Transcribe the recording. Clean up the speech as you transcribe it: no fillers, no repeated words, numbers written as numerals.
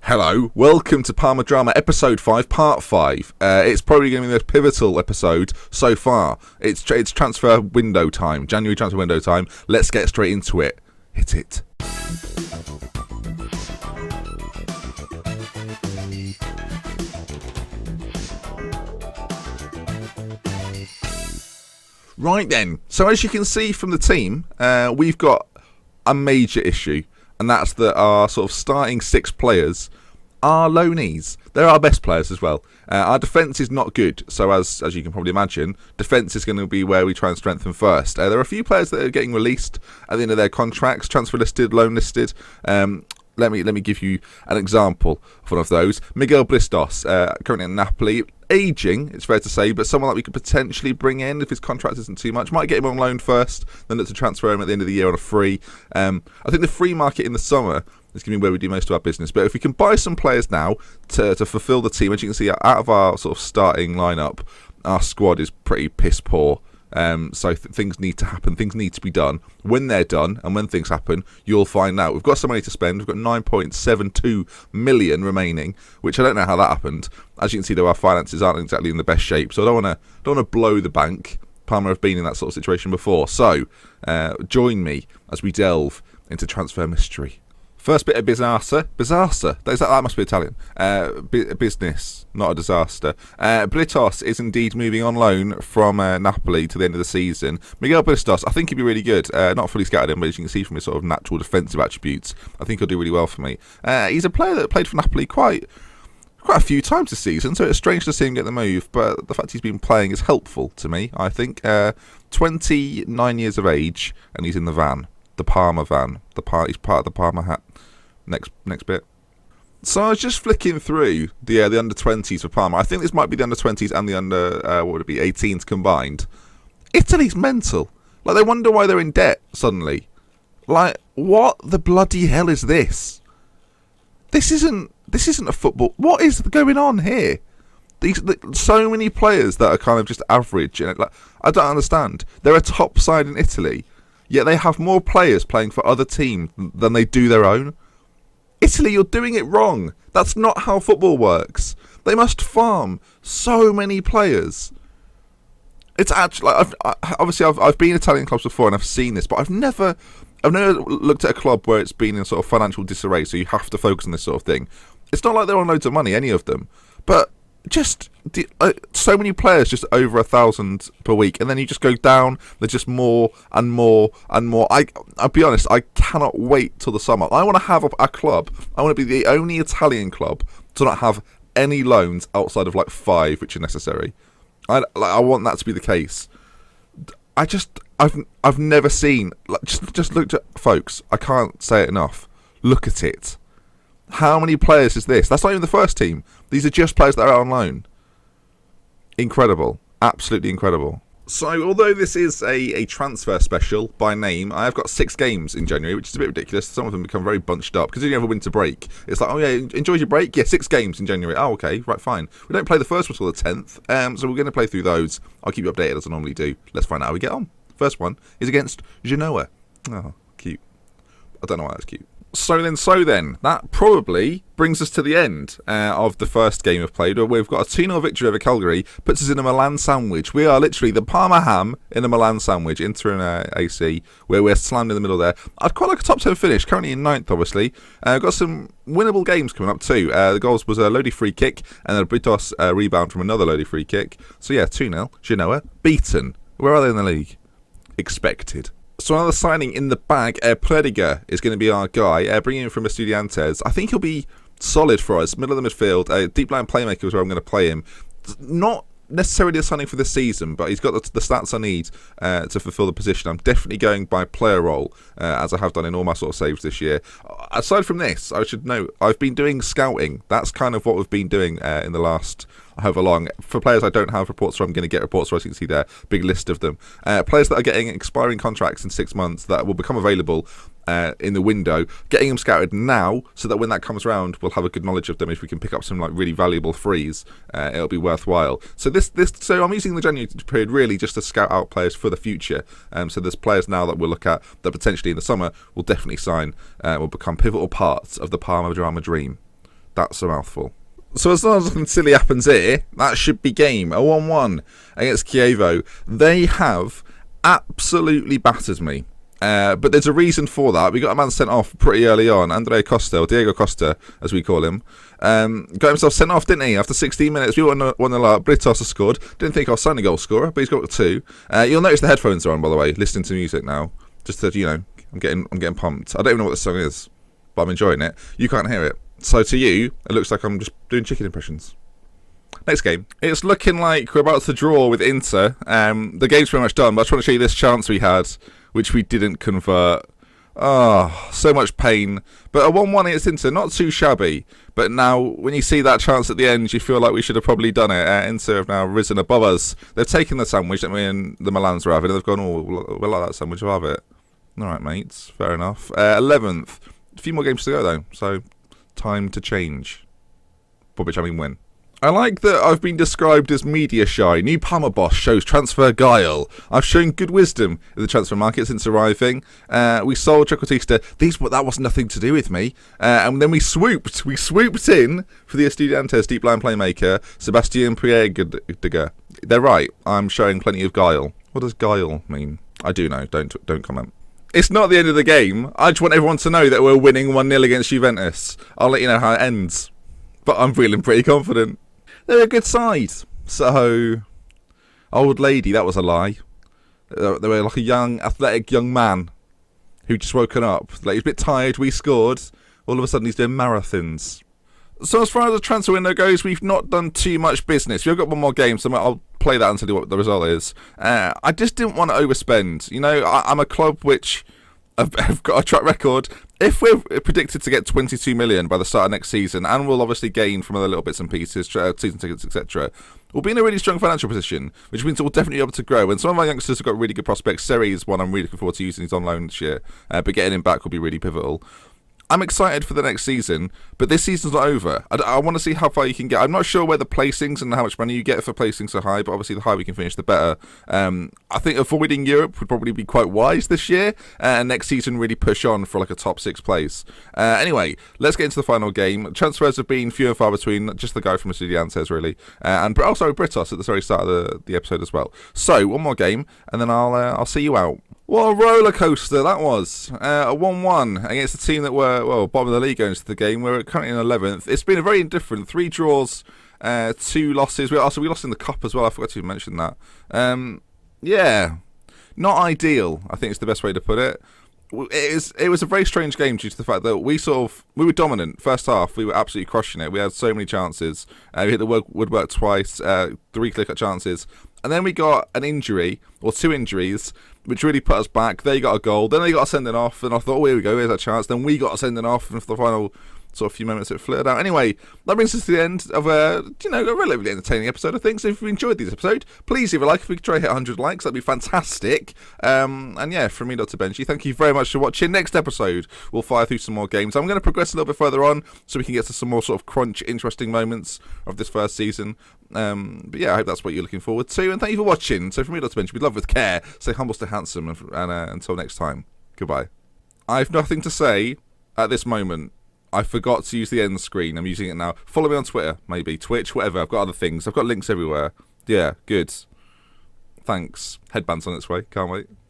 Hello, welcome to Parma Drama Episode 5, Part 5. It's probably going to be the most pivotal episode so far. It's transfer window time, January transfer window time. Let's get straight into it. Hit it. Right then, so as you can see from the team, we've got a major issue. And that's that our sort of starting 6 players are loanees. They're our best players as well. Our defence is not good, so as you can probably imagine, defence is going to be where we try and strengthen first. There are a few players that are getting released at the end of their contracts, transfer listed, loan listed. Let me give you an example of one of those. Miguel Bristos, currently at Napoli, aging, it's fair to say, but someone that we could potentially bring in if his contract isn't too much. Might get him on loan first, then look to transfer him at the end of the year on a free. I think the free market in the summer is going to be where we do most of our business. But if we can buy some players now to fulfil the team, as you can see, out of our sort of starting lineup, our squad is pretty piss poor. So things need to happen, things need to be done. When they're done and when things happen, you'll find out. We've got some money to spend. We've got 9.72 million remaining, which I don't know how that happened. As you can see, though, our finances aren't exactly in the best shape, so I don't want to blow the bank. Parma have been in that sort of situation before, so join me as we delve into transfer mystery. First bit of bizarsa. That must be Italian. Business, not a disaster. Britos is indeed moving on loan from Napoli to the end of the season. Miguel Bristos, I think he'd be really good. Not fully scouted him, but as you can see from his sort of natural defensive attributes, I think he'll do really well for me. He's a player that played for Napoli quite a few times this season, so it's strange to see him get the move, but the fact he's been playing is helpful to me, I think. 29 years of age, and he's in the van. The Parma van. He's part of the Parma hat. Next bit. So I was just flicking through the under-20s for Parma. I think this might be the under-20s and the under, 18s combined. Italy's mental. Like, they wonder why they're in debt suddenly. Like, what the bloody hell is this? This isn't a football. What is going on here? So many players that are kind of just average. And I don't understand. They're a top side in Italy. Yet they have more players playing for other teams than they do their own. Italy, you're doing it wrong. That's not how football works. They must farm so many players. It's actually, I've been in Italian clubs before and I've seen this, but I've never looked at a club where it's been in sort of financial disarray, so you have to focus on this sort of thing. It's not like they're on loads of money, any of them, but just so many players, just over 1,000 per week, and then you just go down. There's just more and more and more. I'll be honest, I cannot wait till the summer. I want to have a club. I want to be the only Italian club to not have any loans outside of like 5, which are necessary. I want that to be the case. I've never seen. Just looked at, folks. I can't say it enough. Look at it. How many players is this? That's not even the first team. These are just players that are out on loan. Incredible. Absolutely incredible. So, although this is a transfer special by name, I have got 6 games in January, which is a bit ridiculous. Some of them become very bunched up, because you have a winter break. It's like, oh yeah, enjoy your break? Yeah, 6 games in January. Oh, okay, right, fine. We don't play the first one until the 10th, so we're going to play through those. I'll keep you updated as I normally do. Let's find out how we get on. First one is against Genoa. Oh, cute. I don't know why that's cute. So then, that probably brings us to the end of the first game we've played, where we've got a 2-0 victory over Calgary, puts us in a Milan sandwich. We are literally the Parma ham in a Milan sandwich, Inter and AC, where we're slammed in the middle there. I'd quite like a top 10 finish, currently in 9th, obviously. Got some winnable games coming up too. The goals was a Lodi free kick, and then a Britos rebound from another Lodi free kick. So yeah, 2-0, Genoa, beaten. Where are they in the league? Expected. So another signing in the bag, Prediger is going to be our guy, bringing him from Estudiantes. I think he'll be solid for us, middle of the midfield, deep line playmaker is where I'm going to play him. Not necessarily a signing for this season, but he's got the stats I need to fulfill the position. I'm definitely going by player role, as I have done in all my sort of saves this year. Aside from this, I should note, I've been doing scouting. That's kind of what we've been doing in the last however long. For players I don't have reports from, I'm going to get reports from, as you can see there, big list of them. Players that are getting expiring contracts in 6 months that will become available in the window, getting them scouted now so that when that comes around we'll have a good knowledge of them. If we can pick up some like really valuable frees, it'll be worthwhile. So so I'm using the January period really just to scout out players for the future. So there's players now that we'll look at that potentially in the summer will definitely sign, will become pivotal parts of the Parma Drama dream. That's a mouthful. So as long as nothing silly happens here, that should be game. A 1-1 against Kievo. They have absolutely battered me. But there's a reason for that. We got a man sent off pretty early on. Andrea Costa, or Diego Costa, as we call him. Got himself sent off, didn't he? After 16 minutes, we won a lot. Britos has scored. Didn't think I was signing a goal scorer, but he's got 2. You'll notice the headphones are on, by the way, listening to music now. Just so you know, I'm getting pumped. I don't even know what this song is, but I'm enjoying it. You can't hear it. So to you, it looks like I'm just doing chicken impressions. Next game. It's looking like we're about to draw with Inter. The game's pretty much done, but I just want to show you this chance we had, which we didn't convert. Oh, so much pain. But a 1-1 against Inter, not too shabby. But now, when you see that chance at the end, you feel like we should have probably done it. Inter have now risen above us. They've taken the sandwich that me and the Milans were having, and they've gone, oh, we'll like that sandwich, we'll have it. All right, mates, fair enough. 11th. A few more games to go, though, so time to change. For which I mean win. I like that I've been described as media shy. New PARMA boss shows transfer guile. I've shown good wisdom in the transfer market since arriving. We sold Trequartista. That was nothing to do with me. And then we swooped. We swooped in for the Estudiantes deep line playmaker, Sebastian Priegediger. They're right. I'm showing plenty of guile. What does guile mean? I do know. Don't comment. It's not the end of the game. I just want everyone to know that we're winning 1-0 against Juventus. I'll let you know how it ends. But I'm feeling pretty confident. They're a good side. So, old lady, that was a lie. They were like a young, athletic young man who just woken up. Like, he's a bit tired, we scored. All of a sudden he's doing marathons. So as far as the transfer window goes, we've not done too much business. We've got one more game, so I'll play that and tell you what the result is. I just didn't want to overspend. You know, I'm a club which have got a track record. If we're predicted to get 22 million by the start of next season, and we'll obviously gain from other little bits and pieces, season tickets, etc., we'll be in a really strong financial position, which means we'll definitely be able to grow. And some of our youngsters have got really good prospects. Seri is one I'm really looking forward to using. He's on loan this year, but getting him back will be really pivotal. I'm excited for the next season, but this season's not over. I want to see how far you can get. I'm not sure where the placings and how much money you get for placings so high, but obviously the higher we can finish, the better. I think avoiding Europe would probably be quite wise this year, and next season really push on for like a top 6 place. Anyway, let's get into the final game. Transfers have been few and far between, just the guy from Estudiantes really, and also Britos at the very start of the episode as well. So, one more game, and then I'll see you out. What a roller coaster that was. A 1-1 against a team that were, bottom of the league going into the game. We're currently in 11th. It's been a very indifferent. 3 draws, 2 losses. We lost in the cup as well. I forgot to mention that. Yeah, not ideal, I think is the best way to put it. It was a very strange game due to the fact that we were dominant. First half, we were absolutely crushing it. We had so many chances. We hit the woodwork twice, 3 clear-cut chances. And then we got an injury, or 2 injuries, which really put us back. They got a goal, then they got a sending off, and I thought, oh, here we go, here's our chance. Then we got a sending off, and for the final sort of few moments it flitted out. Anyway, that brings us to the end of a relatively entertaining episode, I think. So if you enjoyed this episode, please leave a like. If we could try to hit 100 likes, that'd be fantastic. And yeah, from me, Dr. Benji, thank you very much for watching. Next episode, we'll fire through some more games. I'm going to progress a little bit further on so we can get to some more sort of crunch, interesting moments of this first season. But yeah, I hope that's what you're looking forward to. And thank you for watching. So from me, Dr. Benji, with love, with care, say humble, stay handsome, and until next time, goodbye. I have nothing to say at this moment. I forgot to use the end screen. I'm using it now. Follow me on Twitter, maybe. Twitch, whatever. I've got other things. I've got links everywhere. Yeah, good. Thanks. Headband's on its way. Can't wait.